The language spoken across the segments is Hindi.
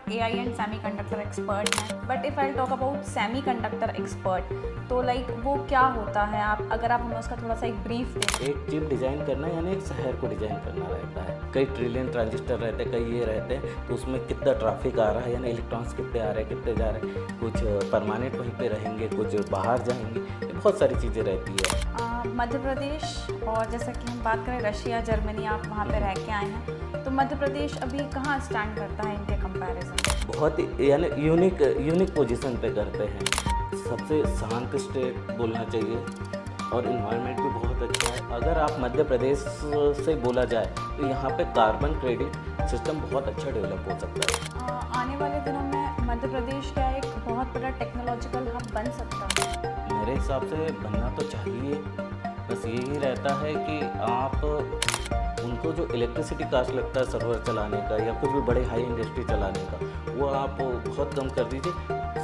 AI and semiconductor expert हैं, but if I talk about semiconductor expert तो लाइक वो क्या होता है, आप अगर आप हमें उसका थोड़ा सा एक ब्रीफ दें। एक चिप डिज़ाइन करना यानी एक शहर को डिज़ाइन करना रहता है। कई ट्रिलियन ट्रांजिस्टर रहते हैं, कई ये रहते हैं, तो उसमें कितना ट्रैफिक आ रहा है यानी इलेक्ट्रॉन्स कितने आ रहे हैं, कितने जा रहे हैं, कुछ परमानेंट वहीं पे रहेंगे, कुछ बाहर जाएंगे, ये बहुत सारी चीज़ें रहती है। मध्य प्रदेश और जैसा कि हम बात करें रशिया जर्मनी, आप वहाँ पे रह के आए हैं, तो मध्य प्रदेश अभी कहाँ स्टैंड करता है इनके कंपैरिजन? बहुत यानी यूनिक पोजीशन पे करते हैं। सबसे शांत स्टेट बोलना चाहिए और इन्वायरमेंट भी बहुत अच्छा है। अगर आप मध्य प्रदेश से बोला जाए तो यहाँ पे कार्बन क्रेडिट सिस्टम बहुत अच्छा डेवलप हो सकता है। आने वाले दिनों में मध्य प्रदेश क्या एक बहुत बड़ा टेक्नोलॉजिकल हब बन सकता है? मेरे हिसाब से बनना तो चाहिए, बस यही रहता है कि आप उनको जो इलेक्ट्रिसिटी कास्ट लगता है सर्वर चलाने का या कुछ भी बड़े हाई इंडस्ट्री चलाने का, वो आप बहुत कम कर दीजिए,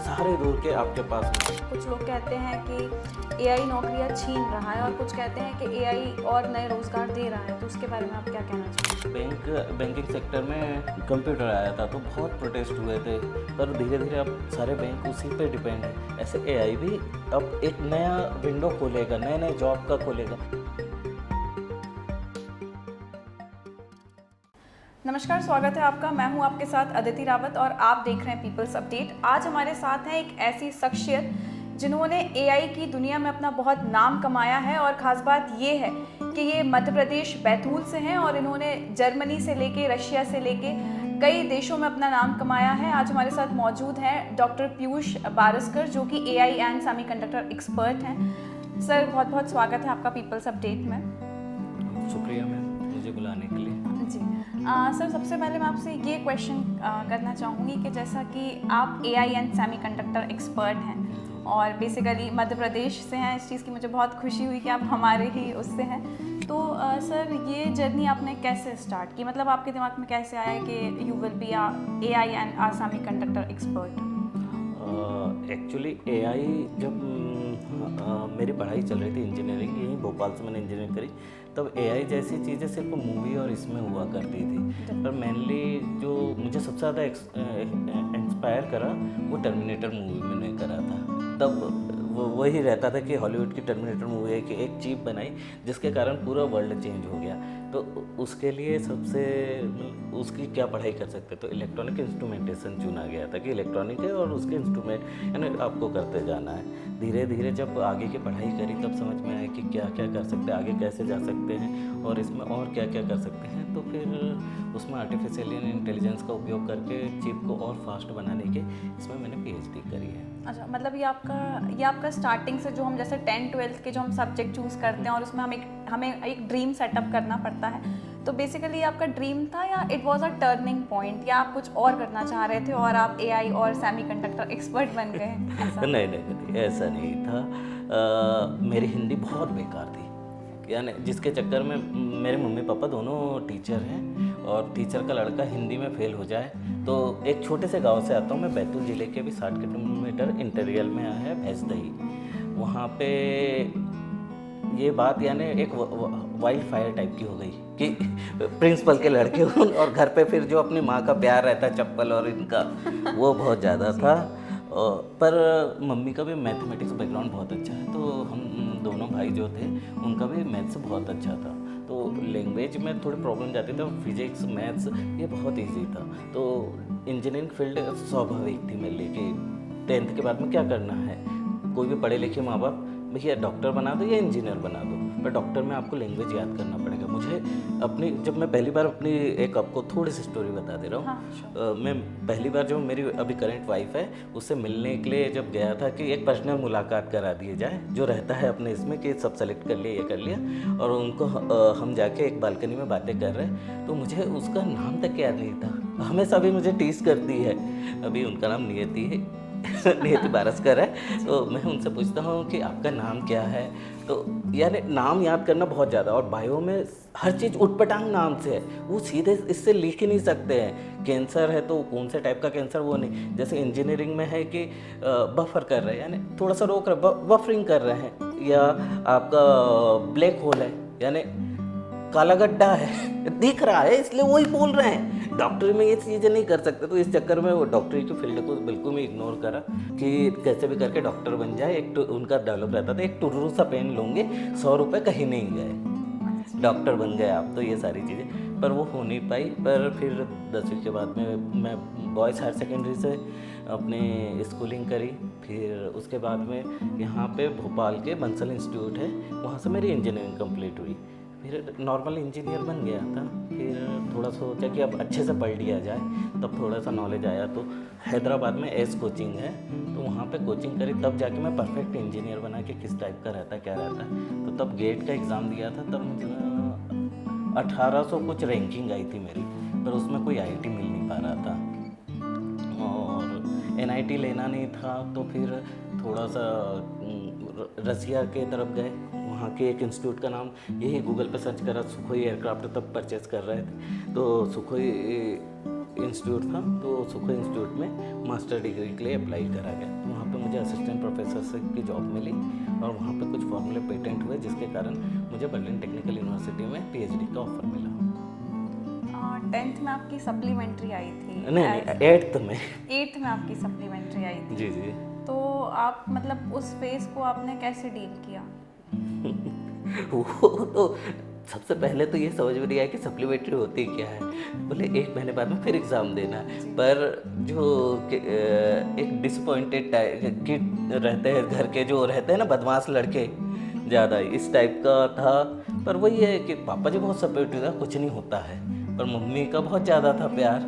सारे दूर के आपके पास में। कुछ लोग कहते हैं कि AI नौकरियां छीन रहा है और कुछ कहते हैं कि AI और नए रोजगार दे रहा है, तो उसके बारे में आप क्या कहना चाहेंगे? बैंकिंग सेक्टर में कंप्यूटर आया था तो बहुत प्रोटेस्ट हुए थे, पर धीरे धीरे अब सारे बैंक उसी पे डिपेंड है। ऐसे AI भी अब एक नया विंडो खोलेगा, नए नए जॉब का खोलेगा। नमस्कार, स्वागत है आपका। मैं हूं आपके साथ अदिति रावत और आप देख रहे हैं पीपल्स अपडेट। आज हमारे साथ है एक ऐसी शख्सियत जिन्होंने AI की दुनिया में अपना बहुत नाम कमाया है और ख़ास बात ये है कि ये मध्य प्रदेश बैतूल से हैं और इन्होंने जर्मनी से लेके रशिया से लेके कई देशों में अपना नाम कमाया है। आज हमारे साथ मौजूद हैं डॉक्टर पीयूष बारस्कर, जो कि AI एंड सेमीकंडक्टर एक्सपर्ट हैं। सर, बहुत बहुत स्वागत है आपका पीपल्स अपडेट में। शुक्रिया मैम मुझे बुलाने के लिए। जी सर, सबसे पहले मैं आपसे ये क्वेश्चन करना चाहूँगी कि जैसा कि आप AI एंड सेमीकंडक्टर एक्सपर्ट हैं और बेसिकली मध्य प्रदेश से हैं, इस चीज़ की मुझे बहुत खुशी हुई कि आप हमारे ही उससे हैं। तो सर, ये जर्नी आपने कैसे स्टार्ट की? मतलब आपके दिमाग में कैसे आया कि you will be AI and a semiconductor expert? Actually AI जब मेरी पढ़ाई चल रही थी इंजीनियरिंग, यहीं भोपाल से मैंने इंजीनियरिंग करी, तब AI जैसी चीज़ें सिर्फ मूवी और इसमें हुआ करती थी। पर मेनली जो मुझे सबसे ज़्यादा इंस्पायर करा वो टर्मिनेटर मूवी मैंने करा था। तब वही रहता था कि हॉलीवुड की टर्मिनेटर मूवी है कि एक चिप बनाई जिसके कारण पूरा वर्ल्ड चेंज हो गया। तो उसके लिए सबसे उसकी क्या पढ़ाई कर सकते, तो इलेक्ट्रॉनिक इंस्ट्रूमेंटेशन चुना गया था कि इलेक्ट्रॉनिक है और उसके इंस्ट्रूमेंट यानी आपको करते जाना है। धीरे धीरे जब आगे की पढ़ाई करी तब समझ में आया कि क्या क्या कर सकते हैं, आगे कैसे जा सकते हैं और इसमें और क्या क्या कर सकते हैं। तो फिर उसमें आर्टिफिशियल इंटेलिजेंस का उपयोग करके चिप को और फास्ट बनाने के इसमें मैंने PhD करी है। अच्छा, मतलब ये आपका स्टार्टिंग से जो हम जैसे 10th-12th के जो हम सब्जेक्ट चूज़ करते हैं और उसमें हमें एक ड्रीम सेटअप करना पड़ता है, तो बेसिकली आपका ड्रीम था या it was a turning point, या आप कुछ और करना चाह रहे थे और आप AI और सेमीकंडक्टर एक्सपर्ट बन गए? नहीं, ऐसा नहीं था। मेरी हिंदी बहुत बेकार थी, यानी जिसके चक्कर में मेरे मम्मी पापा दोनों टीचर हैं और टीचर का लड़का हिंदी में फेल हो जाए। तो एक छोटे से गांव से आता हूँ मैं, बैतूल ज़िले के भी 60 किलोमीटर इंटीरियर में है भैंसदही। वहाँ पे ये बात यानी एक वाइल्ड फायर टाइप की हो गई कि प्रिंसिपल के लड़के और घर पे फिर जो अपनी माँ का प्यार रहता है चप्पल और इनका, वो बहुत ज़्यादा था। पर मम्मी का भी मैथमेटिक्स बैकग्राउंड बहुत अच्छा है, तो हम दोनों भाई जो थे उनका भी मैथ्स बहुत अच्छा था। तो लैंग्वेज में थोड़ी प्रॉब्लम जाती थी और फिजिक्स मैथ्स ये बहुत इजी था। तो इंजीनियरिंग फील्ड स्वाभाविक थी मेरे लिए कि 10th के बाद में क्या करना है। कोई भी पढ़े लिखे माँ बाप भैया डॉक्टर बना दो या इंजीनियर बना दो, पर डॉक्टर में आपको लैंग्वेज याद करना पड़ेगा। मुझे जब मैं पहली बार अपनी एक आपको थोड़ी सी स्टोरी बता दे रहा हूँ। हाँ, मैं पहली बार जो मेरी अभी करंट वाइफ है उससे मिलने के लिए जब गया था कि एक पर्सनल मुलाकात करा दिए जाए, जो रहता है अपने इसमें कि सब सेलेक्ट कर लिया, ये कर लिया, और उनको हम जाके एक बालकनी में बातें कर रहे हैं, तो मुझे उसका नाम तक याद नहीं था। हमेशा भी मुझे टीस करती है, अभी उनका नाम नियति है नियति बारस्कर है। तो मैं उनसे पूछता हूँ कि आपका नाम क्या है, तो यानी नाम याद करना बहुत ज़्यादा, और बायो में हर चीज़ उटपटांग नाम से है, वो सीधे इससे लिख ही नहीं सकते हैं। कैंसर है तो कौन से टाइप का कैंसर, वो नहीं। जैसे इंजीनियरिंग में है कि बफर कर रहे हैं यानी थोड़ा सा रोक रहे, बफरिंग कर रहे हैं, या आपका ब्लैक होल है यानी काला गड्ढा है दिख रहा है इसलिए वही बोल रहे हैं। डॉक्टरी में ये चीज़ें नहीं कर सकते, तो इस चक्कर में वो डॉक्टरी की फील्ड को बिल्कुल मैं इग्नोर करा कि कैसे भी करके डॉक्टर बन जाए। एक तो उनका डायलॉग रहता था, एक टुर्रू सा पेन लूँगे, 100 रुपये कहीं नहीं गए, डॉक्टर बन गए आप। तो ये सारी चीज़ें पर वो हो नहीं पाई। पर फिर 10वीं के बाद में मैं बॉयज़ हायर सेकेंडरी से अपनी स्कूलिंग करी। फिर उसके बाद में यहाँ पे भोपाल के बंसल इंस्टीट्यूट है, वहाँ से मेरी इंजीनियरिंग कंप्लीट हुई। फिर नॉर्मल इंजीनियर बन गया था। फिर थोड़ा सोचा कि अब अच्छे से पढ़ लिया जाए, तब थोड़ा सा नॉलेज आया। तो हैदराबाद में एस कोचिंग है, तो वहाँ पे कोचिंग करी, तब जाके मैं परफेक्ट इंजीनियर बना कि किस टाइप का रहता है, क्या रहता है। तो तब गेट का एग्ज़ाम दिया था, तब मुझे 1800 कुछ रैंकिंग आई थी मेरी, पर उसमें कोई आईआईटी मिल नहीं पा रहा था और एनआईटी लेना नहीं था। तो फिर थोड़ा सा रसिया के तरफ गए, वहाँ के एक इंस्टीट्यूट का नाम यही गूगल पे सर्च करा, सुखोई एयरक्राफ्ट तब परचेज़ कर रहे थे, तो सुखोई इंस्टीट्यूट था, तो सुखोई इंस्टीट्यूट में मास्टर डिग्री के लिए अप्लाई करा गया। तो वहाँ पे मुझे असिस्टेंट प्रोफेसर की जॉब मिली और वहाँ पे कुछ फॉर्मूले पेटेंट हुए, जिसके कारण मुझे बर्लिन टेक्निकल यूनिवर्सिटी में पीएचडी का ऑफर मिला। 10th में आपकी सप्लीमेंट्री आई थी? नहीं, 8th में। 8th में आपकी सप्लीमेंट्री आई थी? जी जी। तो आप मतलब उस फेज़ को आपने कैसे डील किया? वो तो सबसे पहले तो ये समझ में नहीं आया कि सप्लीमेंट्री होती क्या है। बोले 1 महीने बाद में फिर एग्ज़ाम देना है। पर जो एक डिसअपॉइंटेड किड रहते हैं घर के, जो रहते हैं ना बदमाश लड़के ज़्यादा, इस टाइप का था। पर वही है कि पापा जी बहुत सपोर्टिव था, कुछ नहीं होता है, पर मम्मी का बहुत ज़्यादा था प्यार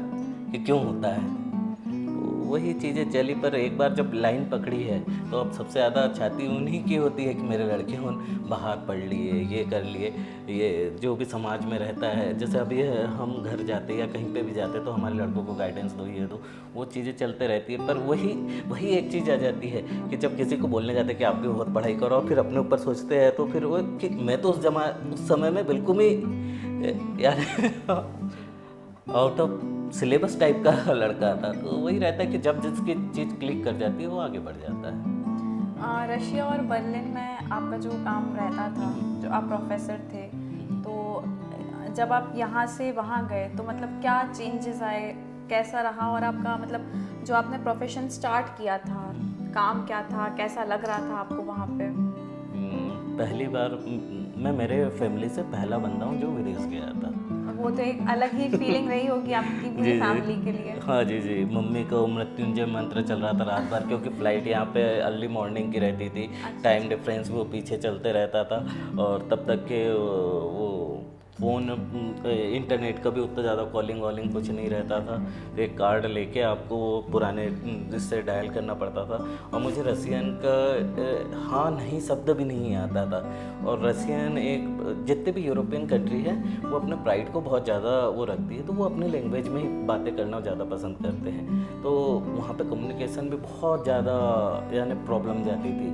कि क्यों होता है। तो वही चीज़ें चली। पर एक बार जब लाइन पकड़ी है तो अब सबसे ज़्यादा छाती उन्हीं की होती है कि मेरे लड़के हों, बाहर पढ़ लिए, ये कर लिए, ये जो भी समाज में रहता है। जैसे अभी हम घर जाते या कहीं पे भी जाते तो हमारे लड़कों को गाइडेंस दो, ये दो, वो चीज़ें चलते रहती है। पर वही एक चीज़ आ जाती है कि जब किसी को बोलने जाते हैं कि आप भी बहुत पढ़ाई करो और फिर अपने ऊपर सोचते हैं, तो फिर वो कि मैं तो उस समय में बिल्कुल ही यार आउट ऑफ सिलेबस टाइप का लड़का था। तो वही रहता है कि जब जिसकी चीज़ क्लिक कर जाती है वो आगे बढ़ जाता है। रशिया और बर्लिन में आपका जो काम रहता था, जो आप प्रोफेसर थे, तो जब आप यहाँ से वहाँ गए तो मतलब क्या चेंजेस आए, कैसा रहा? और आपका मतलब जो आपने प्रोफेशन स्टार्ट किया था, काम क्या था, कैसा लग रहा था आपको वहाँ पे? पहली बार मैं मेरे फैमिली से पहला बंदा हूँ जो विदेश गया था। वो तो एक अलग ही फीलिंग रही होगी आपकी पूरी फैमिली के लिए। हाँ जी जी। मम्मी को मृत्युंजय मंत्र चल रहा था रात भर, क्योंकि फ़्लाइट यहाँ पे अर्ली मॉर्निंग की रहती थी। टाइम डिफरेंस वो पीछे चलते रहता था, और तब तक के वो फ़ोन इंटरनेट का भी उतना ज़्यादा कॉलिंग वॉलिंग कुछ नहीं रहता था। तो एक कार्ड लेके आपको पुराने जिससे डायल करना पड़ता था। और मुझे रसियन का हाँ नहीं शब्द भी नहीं आता था। और रसियन एक जितने भी यूरोपियन कंट्री है वो अपने प्राइड को बहुत ज़्यादा वो रखती है, तो वो अपनी लैंग्वेज में ही बातें करना ज़्यादा पसंद करते हैं। तो वहाँ पे कम्युनिकेशन भी बहुत ज़्यादा यानी प्रॉब्लम जाती थी।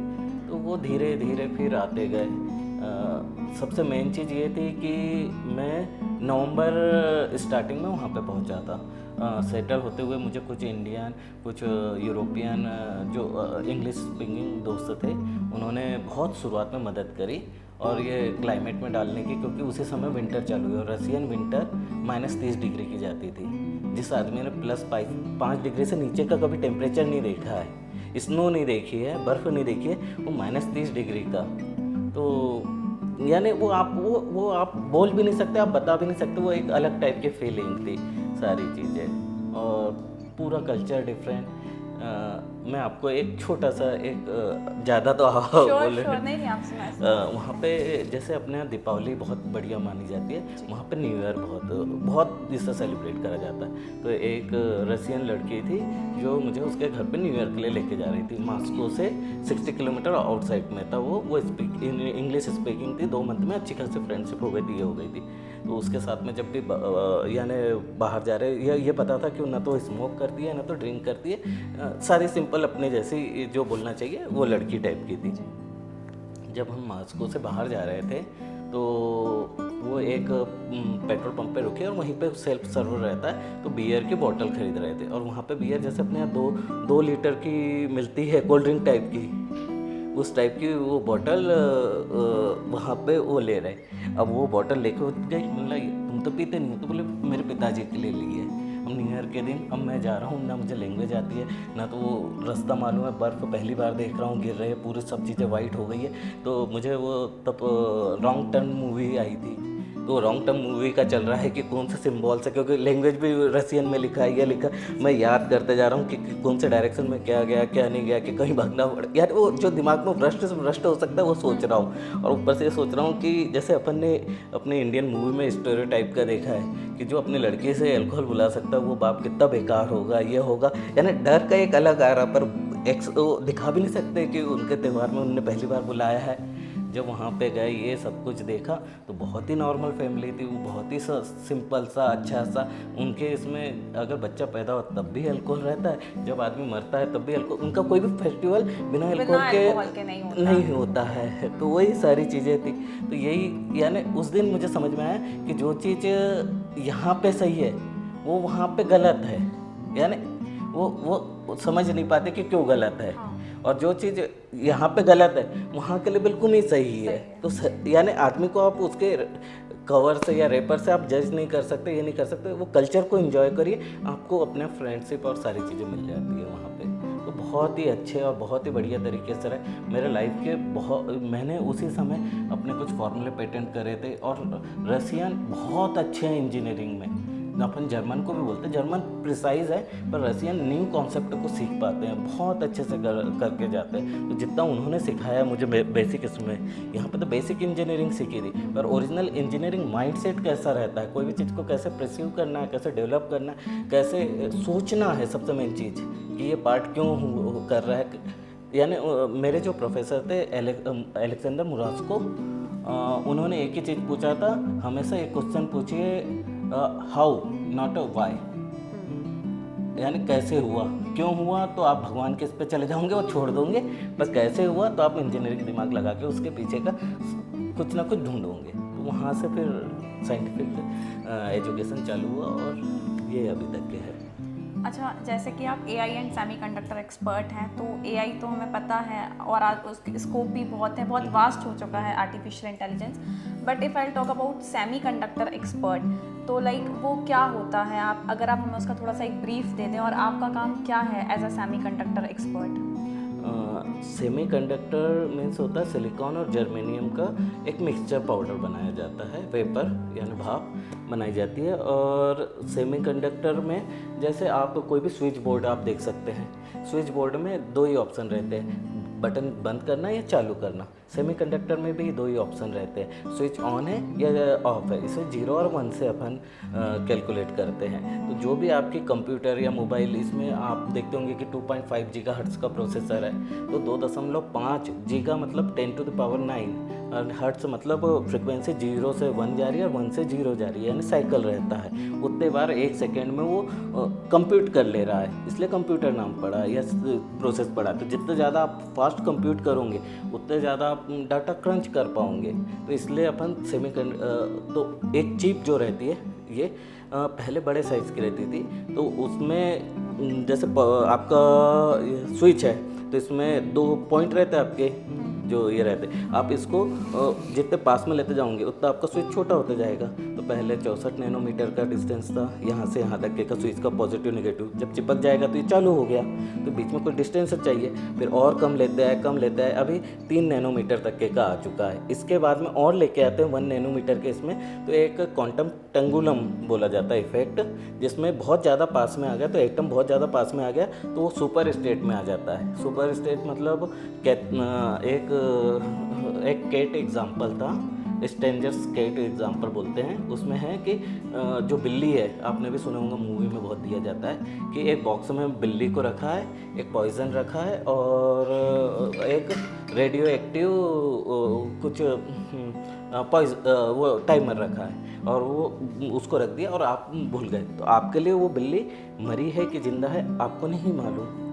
तो वो धीरे धीरे फिर आते गए। सबसे मेन चीज़ ये थी कि मैं नवंबर स्टार्टिंग में वहाँ पे पहुँचा था। सेटल होते हुए मुझे कुछ इंडियन, कुछ यूरोपियन जो इंग्लिश स्पीकिंग दोस्त थे, उन्होंने बहुत शुरुआत में मदद करी और ये क्लाइमेट में डालने की, क्योंकि उसी समय विंटर चालू हुई और रसियन विंटर -30 डिग्री की जाती थी। जिस आदमी ने +5 डिग्री से नीचे का कभी टेम्परेचर नहीं देखा है, स्नो नहीं देखी है, बर्फ़ नहीं देखी है, वो -30 डिग्री का, तो यानी वो आप बोल भी नहीं सकते, आप बता भी नहीं सकते। वो एक अलग टाइप की फीलिंग थी सारी चीज़ें, और पूरा कल्चर डिफरेंट। मैं आपको एक छोटा सा ज़्यादा तो वहाँ पे जैसे अपने यहाँ दीपावली बहुत बढ़िया मानी जाती है, वहाँ पे न्यू ईयर बहुत जिससे सेलिब्रेट करा जाता है। तो एक रसियन लड़की थी जो मुझे उसके घर पे न्यू ईयर के लिए लेके जा रही थी। मॉस्को से 60 किलोमीटर आउटसाइड में था वो इंग्लिश स्पीकिंग थी। 2 मंथ में अच्छी खासी फ्रेंडशिप हो गई थी। तो उसके साथ में जब भी यानी बाहर जा रहे, ये पता था कि ना तो स्मोक करती है ना तो ड्रिंक करती है, सारी सिंपल अपने जैसी जो बोलना चाहिए वो लड़की टाइप की थी। जब हम मॉस्को से बाहर जा रहे थे तो वो एक पेट्रोल पंप पे रुके और वहीं पे सेल्फ सर्वर रहता है, तो बियर की बोतल खरीद रहे थे। और वहाँ पे बियर जैसे अपने यहाँ 2 लीटर की मिलती है, कोल्ड ड्रिंक टाइप की, उस टाइप की वो बोतल वहाँ पे वो ले रहे। अब वो बोतल लेके गई, मतलब तुम तुम तो पीते नहीं हो। तो बोले मेरे पिताजी के लिए लिए। अब न्यू ईयर के दिन अब मैं जा रहा हूँ, ना मुझे लैंग्वेज आती है ना तो वो रास्ता मालूम है, बर्फ़ पहली बार देख रहा हूँ, गिर रहे हैं, पूरी सब चीज़ें वाइट हो गई है। तो मुझे वो तब रॉन्ग टर्न मूवी आई थी, तो रॉन्ग टर्म मूवी का चल रहा है कि कौन सा सिम्बॉल से, क्योंकि लैंग्वेज भी रसियन में लिखा है, ये लिखा, मैं याद करते जा रहा हूँ कि कौन से डायरेक्शन में क्या गया क्या नहीं गया, कि कहीं भागना पड़े। यार वो जो दिमाग में भ्रष्ट से भ्रष्ट हो सकता है वो सोच रहा हूँ। और ऊपर से ये सोच रहा हूँ कि जैसे अपन ने अपने इंडियन मूवी में स्टेरियोटाइप का देखा है कि जो अपने लड़के से अल्कोहल बुला सकता है वो बाप कितना बेकार होगा, ये होगा, यानी डर का एक अलग आ रहा, पर वो दिखा भी नहीं सकते कि उनके त्यौहार में उन्होंने पहली बार बुलाया है। जब वहाँ पे गए ये सब कुछ देखा तो बहुत ही नॉर्मल फैमिली थी, वो बहुत ही सिंपल सा अच्छा सा। उनके इसमें अगर बच्चा पैदा हो तब भी अल्कोहल रहता है, जब आदमी मरता है तब भी अल्कोहल, उनका कोई भी फेस्टिवल बिना अल्कोहल के नहीं होता है। तो वही सारी चीज़ें थी। तो यही यानी उस दिन मुझे समझ में आया कि जो चीज़ यहाँ पे सही है वो वहाँ पे गलत है, यानी वो समझ नहीं पाते कि क्यों गलत है। और जो चीज़ यहाँ पे गलत है वहाँ के लिए बिल्कुल नहीं सही है। तो यानी आदमी को आप उसके कवर से या रैपर से आप जज नहीं कर सकते, ये नहीं कर सकते। वो कल्चर को एंजॉय करिए, आपको अपने फ्रेंडशिप और सारी चीज़ें मिल जाती है वहाँ पे। तो बहुत ही अच्छे और बहुत ही बढ़िया तरीके से रहे मेरे लाइफ के। मैंने उसी समय अपने कुछ फॉर्मूले पेटेंट करे थे। और रसियन बहुत अच्छे हैं इंजीनियरिंग में, अपन जर्मन को भी बोलते हैं, जर्मन प्रिसाइज है पर रसियन न्यू कॉन्सेप्ट को सीख पाते हैं, बहुत अच्छे से करके जाते हैं। तो जितना उन्होंने सिखाया मुझे बेसिक, इसमें यहाँ पे तो बेसिक इंजीनियरिंग सीखी थी, पर ओरिजिनल इंजीनियरिंग माइंडसेट कैसा रहता है, कोई भी चीज़ को कैसे परसीव करना है, कैसे डेवलप करना है, कैसे सोचना है, सबसे मेन चीज़ कि ये पार्ट क्यों कर रहा है। यानी मेरे जो प्रोफेसर थे अलेक्जेंडर मुरास्को, उन्होंने एक ही चीज़ पूछा था, हमेशा एक क्वेश्चन पूछिए हाउ नॉट वाई, यानी कैसे हुआ, क्यों हुआ तो आप भगवान के इस पे चले जाओगे और छोड़ दोगे, बस कैसे हुआ तो आप इंजीनियरिंग दिमाग लगा के उसके पीछे का कुछ ना कुछ ढूंढोगे। तो वहाँ से फिर साइंटिफिक एजुकेशन चालू हुआ और ये अभी तक के है। अच्छा, जैसे कि आप एआई एंड सेमीकंडक्टर एक्सपर्ट हैं, तो एआई तो हमें पता है और आज उसकी स्कोप भी बहुत है, बहुत वास्ट हो चुका है artificial intelligence. But if I talk about semiconductor expert, तो लाइक वो क्या होता है, आप अगर आप हमें उसका थोड़ा सा एक ब्रीफ दे दें, और आपका काम क्या है as a semiconductor expert? Semiconductor means होता है सिलिकॉन और जर्मेनियम का एक मिक्सचर पाउडर बनाया जाता है, वेपर यानी भाप बनाई जाती है। और सेमीकंडक्टर में जैसे आप कोई भी स्विच बोर्ड आप देख सकते हैं, स्विच बोर्ड में दो ही ऑप्शन रहते हैं, बटन बंद करना या चालू करना। सेमीकंडक्टर में भी दो ही ऑप्शन रहते हैं, स्विच ऑन है या ऑफ है। इसे 0 और 1 से अपन कैलकुलेट करते हैं। तो जो भी आपकी कंप्यूटर या मोबाइल, इसमें आप देखते होंगे कि 2.5 गीगाहर्ट्ज़ का प्रोसेसर है, तो 2.5 गीगा मतलब 10⁹ और हर्ट्ज़ मतलब फ्रिक्वेंसी 0 से 1 जा रही है और 1 से 0 जा रही है, यानी साइकिल रहता है। उतने बार 1 सेकेंड में वो कंप्यूट कर ले रहा है, इसलिए कंप्यूटर नाम पड़ा या प्रोसेस पड़ा। तो जितने ज़्यादा आप फास्ट कंप्यूट करोगे उतने ज़्यादा आप डाटा क्रंच कर पाओगे। तो इसलिए अपन तो एक चिप जो रहती है ये पहले बड़े साइज़ की रहती थी, तो उसमें जैसे आपका स्विच है तो इसमें 2 पॉइंट रहते हैं आपके, जो ये रहते, आप इसको जितने पास में लेते जाओगे उतना आपका स्विच छोटा होता जाएगा। तो पहले 64 नैनोमीटर का डिस्टेंस था यहाँ से यहाँ तक के का स्विच का पॉजिटिव नेगेटिव, जब चिपक जाएगा तो ये चालू हो गया, तो बीच में कोई डिस्टेंस चाहिए, फिर और कम लेते हैं, अभी 3 नैनोमीटर तक के का आ चुका है। इसके बाद में और लेके आते हैं 1 नैनोमीटर के इसमें, तो एक क्वांटम टेंगुलम बोला जाता है इफेक्ट, जिसमें बहुत ज़्यादा पास में आ गया, तो एटम बहुत ज़्यादा पास में आ गया तो वो सुपर स्टेट में आ जाता है। सुपर स्टेट मतलब एक कैट एग्जाम्पल था, स्ट्रेंजर्स कैट एग्जाम्पल बोलते हैं। उसमें है कि जो बिल्ली है, आपने भी सुना होगा, मूवी में बहुत दिया जाता है कि एक बॉक्स में बिल्ली को रखा है, एक पॉइजन रखा है और एक रेडियो एक्टिव कुछ वो टाइमर रखा है, और वो उसको रख दिया और आप भूल गए। तो आपके लिए वो बिल्ली मरी है कि जिंदा है आपको नहीं मालूम,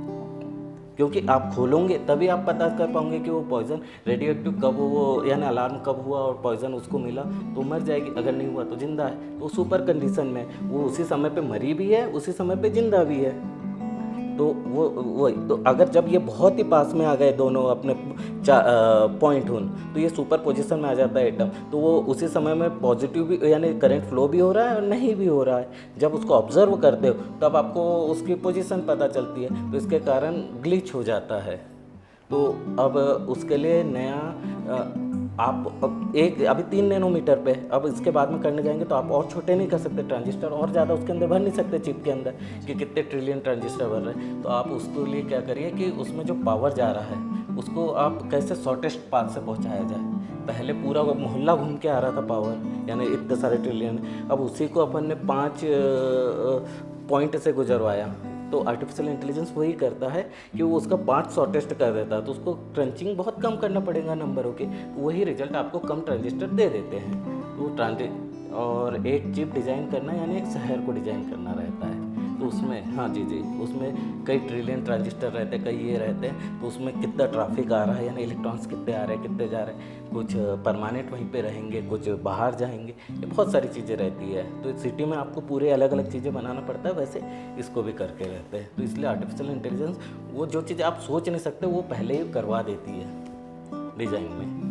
क्योंकि आप खोलोगे तभी आप पता कर पाओगे कि वो पॉइजन रेडियो एक्टिव कब, वो यानी अलार्म कब हुआ और पॉइजन उसको मिला, तो मर जाएगी। अगर नहीं हुआ तो जिंदा है, तो सुपर कंडीशन में वो उसी समय पे मरी भी है, उसी समय पे जिंदा भी है। तो वो वही तो अगर जब ये बहुत ही पास में आ गए दोनों अपने पॉइंट उन, तो ये सुपर पोजिशन में आ जाता है एटम। तो वो उसी समय में पॉजिटिव भी यानी करंट फ्लो भी हो रहा है और नहीं भी हो रहा है। जब उसको ऑब्जर्व करते हो तब आपको उसकी पोजीशन पता चलती है, तो इसके कारण ग्लिच हो जाता है। तो अब उसके लिए नया आप अब एक अभी 3 नैनोमीटर पे, अब इसके बाद में करने जाएंगे तो आप और छोटे नहीं कर सकते ट्रांजिस्टर, और ज़्यादा उसके अंदर भर नहीं सकते चिप के अंदर कि कितने ट्रिलियन ट्रांजिस्टर भर रहे हैं। तो आप उसके लिए क्या करिए कि उसमें जो पावर जा रहा है उसको आप कैसे शॉर्टेस्ट पाथ से पहुंचाया जाए। पहले पूरा वो मोहल्ला घूम के आ रहा था पावर, यानी इतने सारे ट्रिलियन, अब उसी को अपन ने 5 पॉइंट से गुजरवाया। तो आर्टिफिशियल इंटेलिजेंस वही करता है कि वो उसका 5 शॉर्टेस्ट कर देता है, तो उसको क्रंचिंग बहुत कम करना पड़ेगा नंबरों के, तो वही रिजल्ट आपको कम ट्रांजिस्टर दे देते हैं। वो और एक चिप डिज़ाइन करना यानी एक शहर को डिज़ाइन करना रहता है। तो उसमें हाँ जी उसमें कई ट्रिलियन ट्रांजिस्टर रहते हैं, कई ये रहते हैं, तो उसमें कितना ट्रैफिक आ रहा है, यानी इलेक्ट्रॉन्स कितने आ रहे हैं कितने जा रहे हैं, कुछ परमानेंट वहीं पे रहेंगे, कुछ बाहर जाएंगे, ये बहुत सारी चीज़ें रहती है। तो सिटी में आपको पूरे अलग अलग चीज़ें बनाना पड़ता है, वैसे इसको भी करके रहते हैं। तो इसलिए आर्टिफिशियल इंटेलिजेंस वो जो चीज़ आप सोच नहीं सकते वो पहले ही करवा देती है डिज़ाइन में।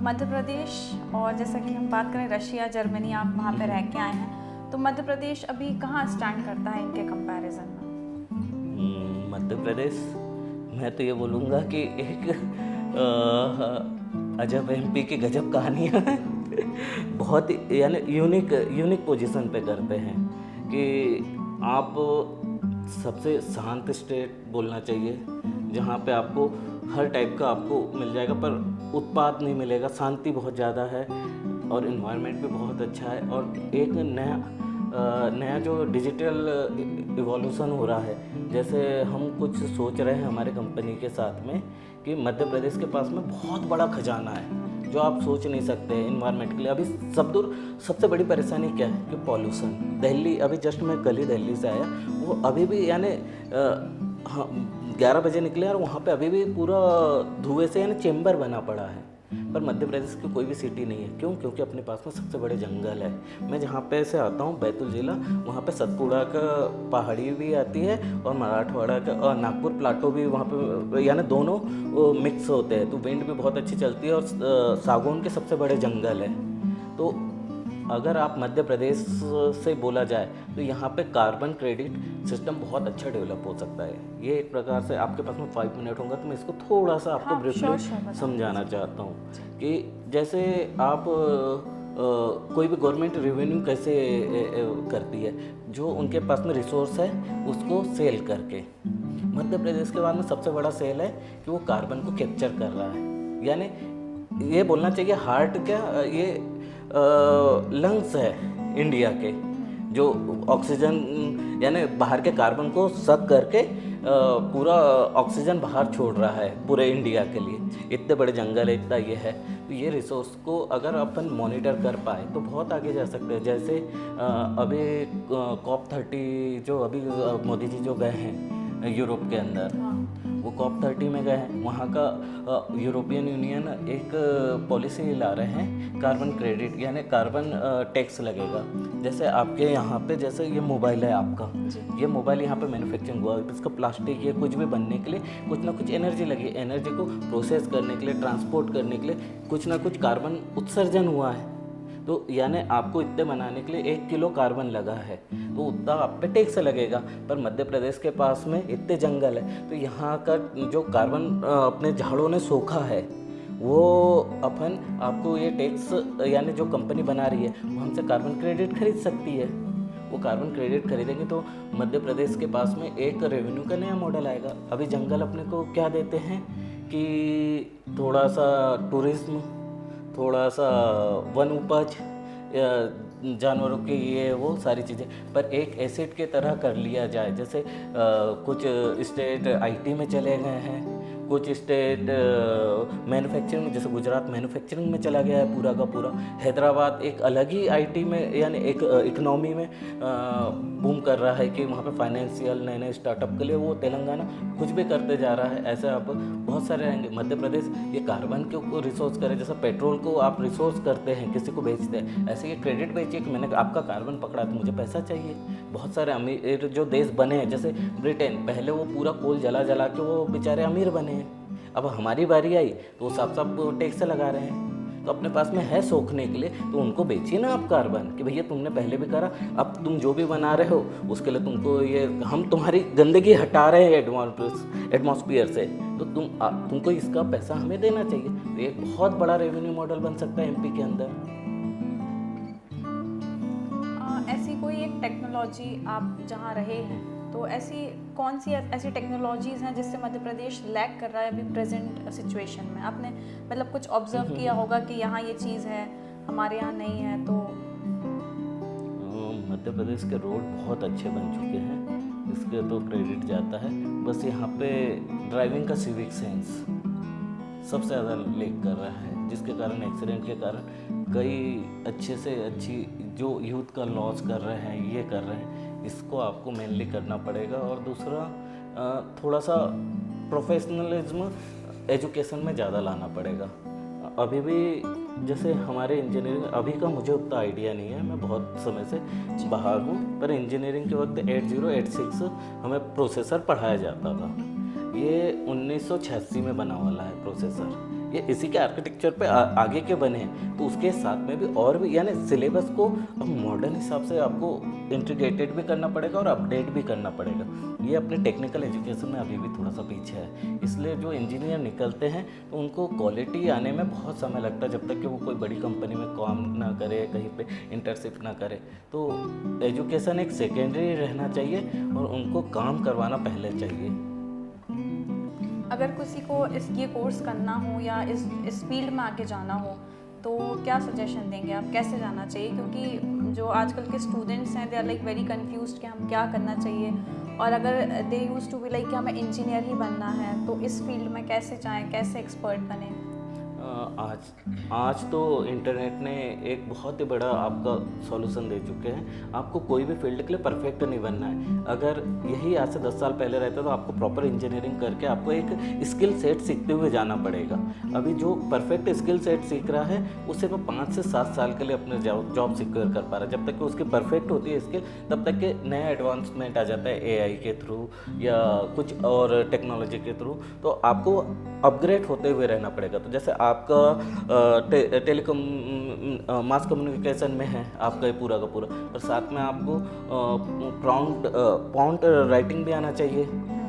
मध्य प्रदेश और जैसा कि हम बात करें रशिया जर्मनी, आप वहाँ पे रह के आए हैं, तो मध्य प्रदेश अभी कहाँ स्टैंड करता है इनके कंपैरिजन में? मध्य प्रदेश मैं तो ये बोलूँगा कि एक अजब एमपी की गजब कहानियाँ बहुत यानी यूनिक पोजीशन पे करते हैं कि आप सबसे शांत स्टेट बोलना चाहिए जहाँ पे आपको हर टाइप का आपको मिल जाएगा, पर उत्पाद नहीं मिलेगा, शांति बहुत ज़्यादा है और इन्वायरमेंट भी बहुत अच्छा है। और एक नया जो डिजिटल इवोल्यूशन हो रहा है, जैसे हम कुछ सोच रहे हैं हमारे कंपनी के साथ में कि मध्य प्रदेश के पास में बहुत बड़ा खजाना है जो आप सोच नहीं सकते इन्वायरमेंट के लिए। अभी सबसे बड़ी परेशानी क्या है कि पॉल्यूशन। दिल्ली, अभी जस्ट मैं कल ही दिल्ली से आया, वो अभी भी यानी 11 बजे निकले और वहाँ पे अभी भी पूरा धुएं से यानी चेम्बर बना पड़ा है। पर मध्य प्रदेश की कोई भी सिटी नहीं है, क्यों? क्योंकि अपने पास में सबसे बड़े जंगल है। मैं जहाँ पे से आता हूँ बैतूल ज़िला, वहाँ पे सतपुड़ा का पहाड़ी भी आती है और मराठवाड़ा का और नागपुर प्लाटो भी वहाँ पे, यानी दोनों मिक्स होते हैं, तो विंड भी बहुत अच्छी चलती है और सागौन के सबसे बड़े जंगल है। तो अगर आप मध्य प्रदेश से बोला जाए तो यहाँ पे कार्बन क्रेडिट सिस्टम बहुत अच्छा डेवलप हो सकता है। ये एक प्रकार से, आपके पास में 5 मिनट होगा तो मैं इसको थोड़ा सा आपको ब्रीफली समझाना चाहता हूँ कि जैसे आप कोई भी गवर्नमेंट रेवेन्यू कैसे करती है, जो उनके पास में रिसोर्स है उसको सेल करके। मध्य प्रदेश के बाद में सबसे बड़ा सेल है कि वो कार्बन को कैप्चर कर रहा है, यानी ये बोलना चाहिए हार्ट क्या, ये लंग्स है इंडिया के, जो ऑक्सीजन यानी बाहर के कार्बन को सक करके पूरा ऑक्सीजन बाहर छोड़ रहा है पूरे इंडिया के लिए। इतने बड़े जंगल है, इतना ये है, तो ये रिसोर्स को अगर अपन मॉनिटर कर पाए तो बहुत आगे जा सकते हैं। जैसे अभी COP30 जो अभी मोदी जी जो गए हैं यूरोप के अंदर, वो COP30 में गए हैं, वहाँ का यूरोपियन यूनियन एक पॉलिसी ला रहे हैं कार्बन क्रेडिट, यानी कार्बन टैक्स लगेगा। जैसे आपके यहाँ पे जैसे ये मोबाइल है आपका, ये मोबाइल यहाँ पे मैन्युफैक्चरिंग हुआ, इसका प्लास्टिक ये कुछ भी बनने के लिए कुछ ना कुछ एनर्जी लगी, एनर्जी को प्रोसेस करने के लिए, ट्रांसपोर्ट करने के लिए कुछ ना कुछ कार्बन उत्सर्जन हुआ है। तो यानी आपको इतने बनाने के लिए 1 किलो कार्बन लगा है, तो उतना आप पे टैक्स लगेगा। पर मध्य प्रदेश के पास में इतने जंगल है, तो यहाँ का जो कार्बन अपने झाड़ों ने सोखा है वो अपन आपको ये टैक्स, यानी जो कंपनी बना रही है वो हमसे कार्बन क्रेडिट खरीद सकती है। वो कार्बन क्रेडिट खरीदेंगे तो मध्य प्रदेश के पास में एक रेवेन्यू का नया मॉडल आएगा। अभी जंगल अपने को क्या देते हैं कि थोड़ा सा टूरिज्म, थोड़ा सा वन उपज, जानवरों की ये वो सारी चीज़ें, पर एक एसेट के तरह कर लिया जाए। जैसे कुछ स्टेट IT में चले गए हैं, कुछ स्टेट मैन्युफैक्चरिंग, जैसे गुजरात मैन्युफैक्चरिंग में चला गया है पूरा का पूरा, हैदराबाद एक अलग ही IT में यानी एक इकोनॉमी में बूम कर रहा है कि वहाँ पे फाइनेंशियल नए स्टार्टअप के लिए, वो तेलंगाना कुछ भी करते जा रहा है। ऐसे आप बहुत सारे आएंगे। मध्य प्रदेश ये कार्बन को रिसोर्स करे, जैसे पेट्रोल को आप रिसोर्स करते हैं, किसी को बेचते हैं, ऐसे ये क्रेडिट बेचिए कि मैंने आपका कार्बन पकड़ा तो मुझे पैसा चाहिए, बहुत सारे अमीर जो देश बने हैं, जैसे ब्रिटेन, पहले वो पूरा कोल जला जला के वो बेचारे अमीर बने हैं। अब हमारी बारी आई तो वो साफ साफ टैक्स लगा रहे हैं। तो अपने पास में है सोखने के लिए, तो उनको बेचिए ना आप कार्बन, कि भैया तुमने पहले भी करा, अब तुम जो भी बना रहे हो उसके लिए तुमको ये, हम तुम्हारी गंदगी हटा रहे हैं एटमॉस्फेयर से, तो तुमको इसका पैसा हमें देना चाहिए। तो एक बहुत बड़ा रेवेन्यू मॉडल बन सकता है एमपी के अंदर। ऐसी कोई एक टेक्नोलॉजी, आप जहाँ रहे हैं तो ऐसी कौन सी ऐसी टेक्नोलॉजीज़ हैं जिससे मध्य प्रदेश लैग कर रहा है अभी प्रेजेंट सिचुएशन में? आपने मतलब कुछ ऑब्जर्व किया होगा कि यहाँ ये चीज़ है, हमारे यहाँ नहीं है। तो मध्य प्रदेश के रोड बहुत अच्छे बन चुके हैं, इसके तो क्रेडिट जाता है। बस यहाँ पे ड्राइविंग का सिविक सेंस सबसे ज़्यादा लेक कर रहा है, जिसके कारण एक्सीडेंट के कारण कई अच्छे से अच्छी जो यूथ का लॉस कर रहे हैं, ये कर रहे हैं, इसको आपको मेनली करना पड़ेगा। और दूसरा थोड़ा सा प्रोफेशनलिज्म एजुकेशन में ज़्यादा लाना पड़ेगा। अभी भी जैसे हमारे इंजीनियरिंग, अभी का मुझे उतना आइडिया नहीं है, मैं बहुत समय से बाहर हूँ, पर इंजीनियरिंग के वक्त 8086 हमें प्रोसेसर पढ़ाया जाता था। ये 1986 में बना वाला है प्रोसेसर, ये इसी के आर्किटेक्चर पे आगे के बने हैं। तो उसके साथ में भी और भी, यानी सिलेबस को अब मॉडर्न हिसाब से आपको इंटीग्रेटेड भी करना पड़ेगा और अपडेट भी करना पड़ेगा। ये अपने टेक्निकल एजुकेशन में अभी भी थोड़ा सा पीछे है, इसलिए जो इंजीनियर निकलते हैं तो उनको क्वालिटी आने में बहुत समय लगता है, जब तक कि वो कोई बड़ी कंपनी में काम ना करे, कहीं पे इंटर्नशिप ना करे। तो एजुकेशन एक सेकेंडरी रहना चाहिए और उनको काम करवाना पहले चाहिए। अगर किसी को ये कोर्स करना हो या इस फील्ड में आगे जाना हो तो क्या सजेशन देंगे आप, कैसे जाना चाहिए? क्योंकि जो आजकल के स्टूडेंट्स हैं, they are like very confused कि हम क्या करना चाहिए। और अगर they used to be like कि हमें इंजीनियर ही बनना है, तो इस फील्ड में कैसे जाएं, कैसे एक्सपर्ट बने? आज तो इंटरनेट ने एक बहुत ही बड़ा आपका सॉल्यूशन दे चुके हैं। आपको कोई भी फील्ड के लिए परफेक्ट नहीं बनना है। अगर यही आज से 10 साल पहले रहता तो आपको प्रॉपर इंजीनियरिंग करके आपको एक स्किल सेट सीखते हुए जाना पड़ेगा। अभी जो परफेक्ट स्किल सेट सीख रहा है उससे वो 5 से 7 साल के लिए अपने जॉब सिक्योर कर पा रहा है। जब तक कि उसकी परफेक्ट होती है स्किल, तब तक के नया एडवांसमेंट आ जाता है एआई के थ्रू या कुछ और टेक्नोलॉजी के थ्रू, तो आपको अपग्रेड होते हुए रहना पड़ेगा। तो जैसे आपका टेलीकॉम मास कम्युनिकेशन में है आपका ये पूरा का पूरा, और साथ में आपको प्रॉम्प्ट राइटिंग भी आना चाहिए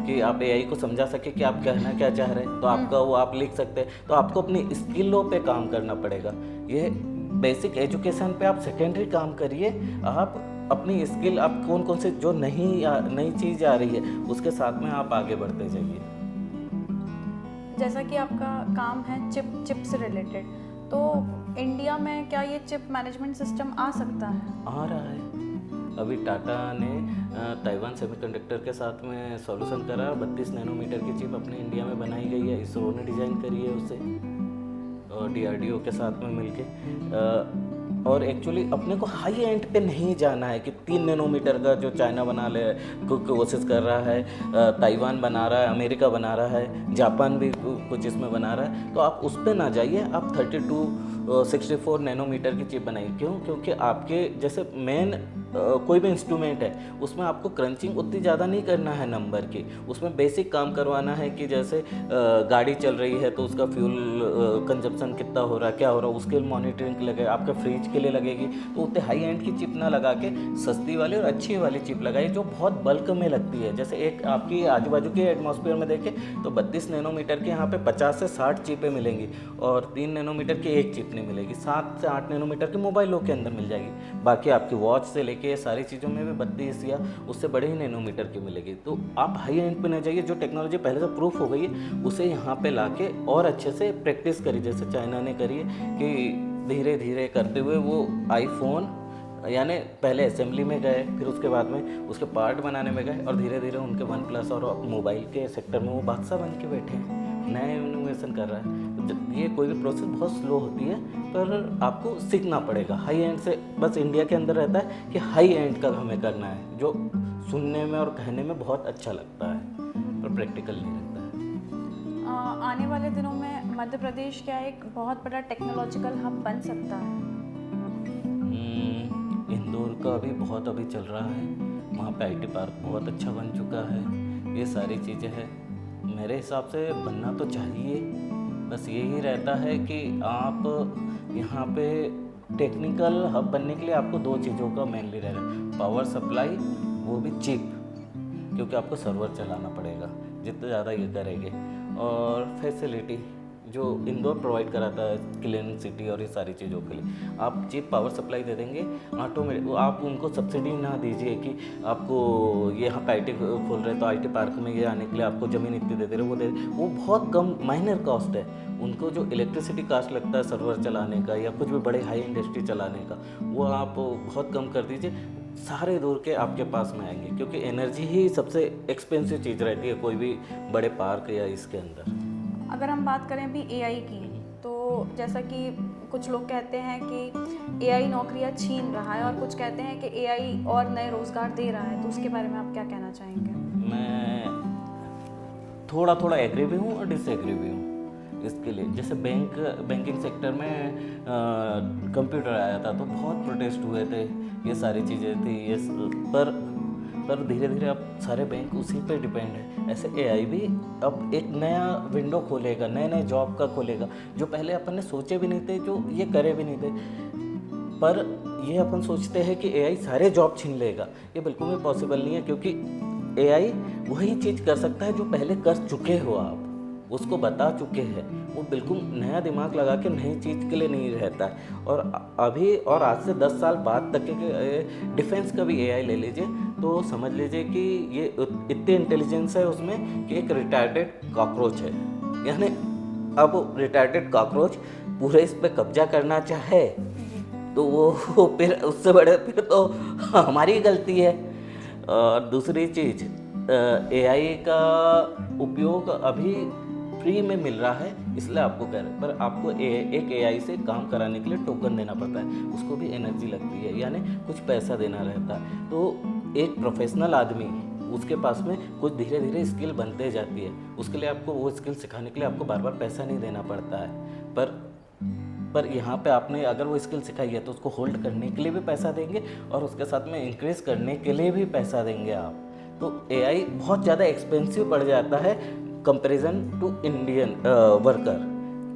कि आप एआई को समझा सके कि आप कहना क्या चाह रहे हैं, तो आपका वो आप लिख सकते हैं। तो आपको अपनी स्किलों पे काम करना पड़ेगा। ये बेसिक एजुकेशन पे आप सेकेंडरी काम करिए। आप अपनी स्किल, आप कौन कौन से जो नई चीज़ आ रही है उसके साथ में आप आगे बढ़ते जाइए। जैसा कि आपका काम है चिप से रिलेटेड, तो इंडिया में क्या ये चिप मैनेजमेंट सिस्टम आ सकता है? आ रहा है। अभी टाटा ने ताइवान सेमीकंडक्टर के साथ में सॉल्यूशन करा, 32 नैनोमीटर की चिप अपने इंडिया में बनाई गई है, इसरो ने डिज़ाइन करी है उसे और डीआरडीओ के साथ में मिलके। और एक्चुअली अपने को हाई एंड पे नहीं जाना है कि 3 नैनोमीटर का जो चाइना बना ले कोशिश कर रहा है, ताइवान बना रहा है, अमेरिका बना रहा है, जापान भी कुछ इसमें बना रहा है, तो आप उस पर ना जाइए। आप 32-64 नैनोमीटर की चिप बनाइए। क्यों? क्योंकि आपके जैसे मेन कोई भी इंस्ट्रूमेंट है उसमें आपको क्रंचिंग उतनी ज़्यादा नहीं करना है नंबर की, उसमें बेसिक काम करवाना है कि जैसे गाड़ी चल रही है तो उसका फ्यूल कंजप्शन कितना हो रहा है, क्या हो रहा है, उसके मॉनिटरिंग लगे, आपका फ्रिज के लिए लगेगी। तो उतने हाई एंड की चिप ना लगा के सस्ती वाली और अच्छी वाली चिप लगाई जो बहुत बल्क में लगती है। जैसे एक आपकी आजू बाजू के एटमॉस्फेयर में देखें तो 32 नैनोमीटर के यहाँ पे 50 से 60 चिपें मिलेंगी और 3 नैनोमीटर की एक चिप नहीं मिलेगी। 7 से 8 नैनोमीटर की मोबाइलों के अंदर मिल जाएगी। बाकी आपकी वॉच से लेके ये सारी चीज़ों में भी 32 या उससे बड़े ही नैनोमीटर की मिलेगी। तो आप हाई एंड पे ना जाइए, जो टेक्नोलॉजी पहले से प्रूफ हो गई है उसे यहाँ पे लाके और अच्छे से प्रैक्टिस करिए, जैसे चाइना ने करी है कि धीरे धीरे करते हुए वो आईफोन यानी पहले असेंबली में गए, फिर उसके बाद में उसके पार्ट बनाने में गए और धीरे धीरे उनके वन प्लस और मोबाइल के सेक्टर में वो बादशाह बन के बैठे हैं, नया इनोवेशन कर रहा है। तो ये कोई भी प्रोसेस बहुत स्लो होती है पर आपको सीखना पड़ेगा। हाई एंड से बस इंडिया के अंदर रहता है कि हाई एंड का हमें करना है, जो सुनने में और कहने में बहुत अच्छा लगता है पर प्रैक्टिकल नहीं रहता है। आने वाले दिनों में मध्य प्रदेश क्या एक बहुत बड़ा टेक्नोलॉजिकल हब बन सकता है? इंदौर का अभी बहुत चल रहा है वहाँ पे आईटी पार्क बहुत अच्छा बन चुका है। ये सारी चीज़ें हैं, मेरे हिसाब से बनना तो चाहिए। बस यही रहता है कि आप यहाँ पे टेक्निकल हब बनने के लिए आपको दो चीज़ों का मेनली रहना है, पावर सप्लाई, वो भी चीप, क्योंकि आपको सर्वर चलाना पड़ेगा जितना ज़्यादा ये करेंगे, और फैसिलिटी जो इंदौर प्रोवाइड कराता है क्लीन सिटी और ये सारी चीज़ों के लिए, आप चीप पावर सप्लाई दे देंगे ऑटोमेटिक। आप उनको सब्सिडी ना दीजिए कि आपको ये यहाँ पे आईटी खोल रहे हैं तो आईटी पार्क में ये आने के लिए आपको ज़मीन इतनी दे दे रहे, वो बहुत कम माइनर कॉस्ट है। उनको जो इलेक्ट्रिसिटी कॉस्ट लगता है सर्वर चलाने का या कुछ भी बड़े हाई इंडस्ट्री चलाने का, वो आप बहुत कम कर दीजिए, सारे दूर के आपके पास में आएंगे, क्योंकि एनर्जी ही सबसे एक्सपेंसिव चीज़ रहती है कोई भी बड़े पार्क या इसके अंदर। अगर हम बात करें अभी एआई की, तो जैसा कि कुछ लोग कहते हैं कि एआई नौकरियां छीन रहा है और कुछ कहते हैं कि एआई और नए रोज़गार दे रहा है, तो उसके बारे में आप क्या कहना चाहेंगे? मैं थोड़ा थोड़ा एग्री भी हूँ और डिसएग्री भी हूँ इसके लिए। जैसे बैंकिंग सेक्टर में कंप्यूटर आया था तो बहुत प्रोटेस्ट हुए थे, ये सारी चीज़ें थी, ये पर धीरे धीरे अब सारे बैंक उसी पे डिपेंड है। ऐसे एआई भी अब एक नया विंडो खोलेगा, नए नए जॉब का खोलेगा, जो पहले अपन ने सोचे भी नहीं थे, जो ये करे भी नहीं थे। पर ये अपन सोचते हैं कि एआई सारे जॉब छीन लेगा, ये बिल्कुल भी पॉसिबल नहीं है, क्योंकि एआई वही चीज़ कर सकता है जो पहले कर चुके हो आप, उसको बता चुके हैं। वो बिल्कुल नया दिमाग लगा के नई चीज़ के लिए नहीं रहता है। और अभी और आज से 10 साल बाद तक के डिफेंस का भी एआई ले लीजिए तो समझ लीजिए कि ये इतनी इंटेलिजेंस है उसमें कि एक रिटायर्डेड कॉकरोच है। यानी अब रिटायर्डेड कॉकरोच पूरे इस पे कब्जा करना चाहे तो वो फिर उससे बड़े फिर तो हमारी ही गलती है। और दूसरी चीज़, एआई का उपयोग अभी फ्री में मिल रहा है, इसलिए आपको कह रहे हैं, पर आपको एक एआई से काम कराने के लिए टोकन देना पड़ता है, उसको भी एनर्जी लगती है, यानी कुछ पैसा देना रहता है। तो एक प्रोफेशनल आदमी, उसके पास में कुछ धीरे धीरे स्किल बनते जाती है, उसके लिए आपको वो स्किल सिखाने के लिए आपको बार बार पैसा नहीं देना पड़ता है। पर यहाँ पे आपने अगर वो स्किल सिखाई है तो उसको होल्ड करने के लिए भी पैसा देंगे और उसके साथ में इंक्रीज़ करने के लिए भी पैसा देंगे आप। तो एआई बहुत ज़्यादा एक्सपेंसिव पड़ जाता है कंपैरिजन टू इंडियन वर्कर।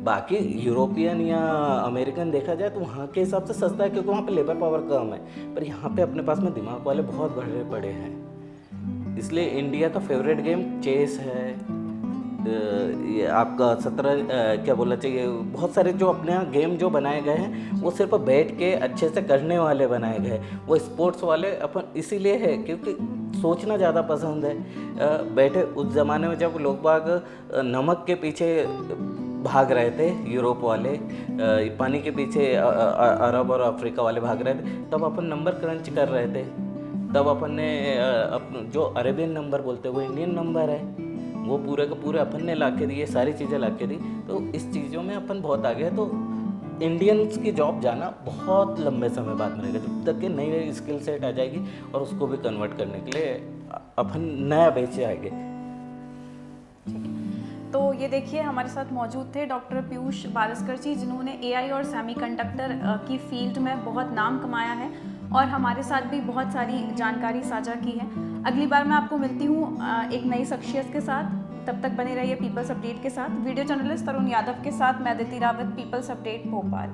बाकी यूरोपियन या अमेरिकन देखा जाए तो वहाँ के हिसाब से सस्ता है, क्योंकि वहाँ पे लेबर पावर कम है, पर यहाँ पे अपने पास में दिमाग वाले बहुत भरे पड़े हैं। इसलिए इंडिया का फेवरेट गेम चेस है, ये आपका 17 क्या बोलना चाहिए, बहुत सारे जो अपने यहाँ गेम जो बनाए गए हैं वो सिर्फ बैठ के अच्छे से करने वाले बनाए गए हैं। वो स्पोर्ट्स वाले अपन इसीलिए है क्योंकि सोचना ज़्यादा पसंद है। बैठे उस ज़माने में जब लोग बाग नमक के पीछे भाग रहे थे, यूरोप वाले पानी के पीछे अरब और अफ्रीका वाले भाग रहे थे, तब अपन नंबर क्रंच कर रहे थे। तब अपन ने जो अरेबियन नंबर बोलते हैं वो इंडियन नंबर है, वो पूरे का पूरे अपन ने ला के दिए, सारी चीज़ें ला के दी। तो इस चीज़ों में अपन बहुत आगे हैं। तो इंडियंस की जॉब जाना बहुत लंबे समय बाद में रहेगा, जब तक कि नई नई स्किल सेट आ जाएगी और उसको भी कन्वर्ट करने के लिए अपन नया बेचे आएंगे। तो ये देखिए हमारे साथ मौजूद थे डॉक्टर पीयूष बारस्कर जी, जिन्होंने एआई और सेमीकंडक्टर की फील्ड में बहुत नाम कमाया है और हमारे साथ भी बहुत सारी जानकारी साझा की है। अगली बार मैं आपको मिलती हूँ एक नई शख्सियत के साथ। तब तक बने रहिए पीपल्स अपडेट के साथ। वीडियो जर्नलिस्ट तरुण यादव के साथ मैं अदिति रावत, पीपल्स अपडेट भोपाल।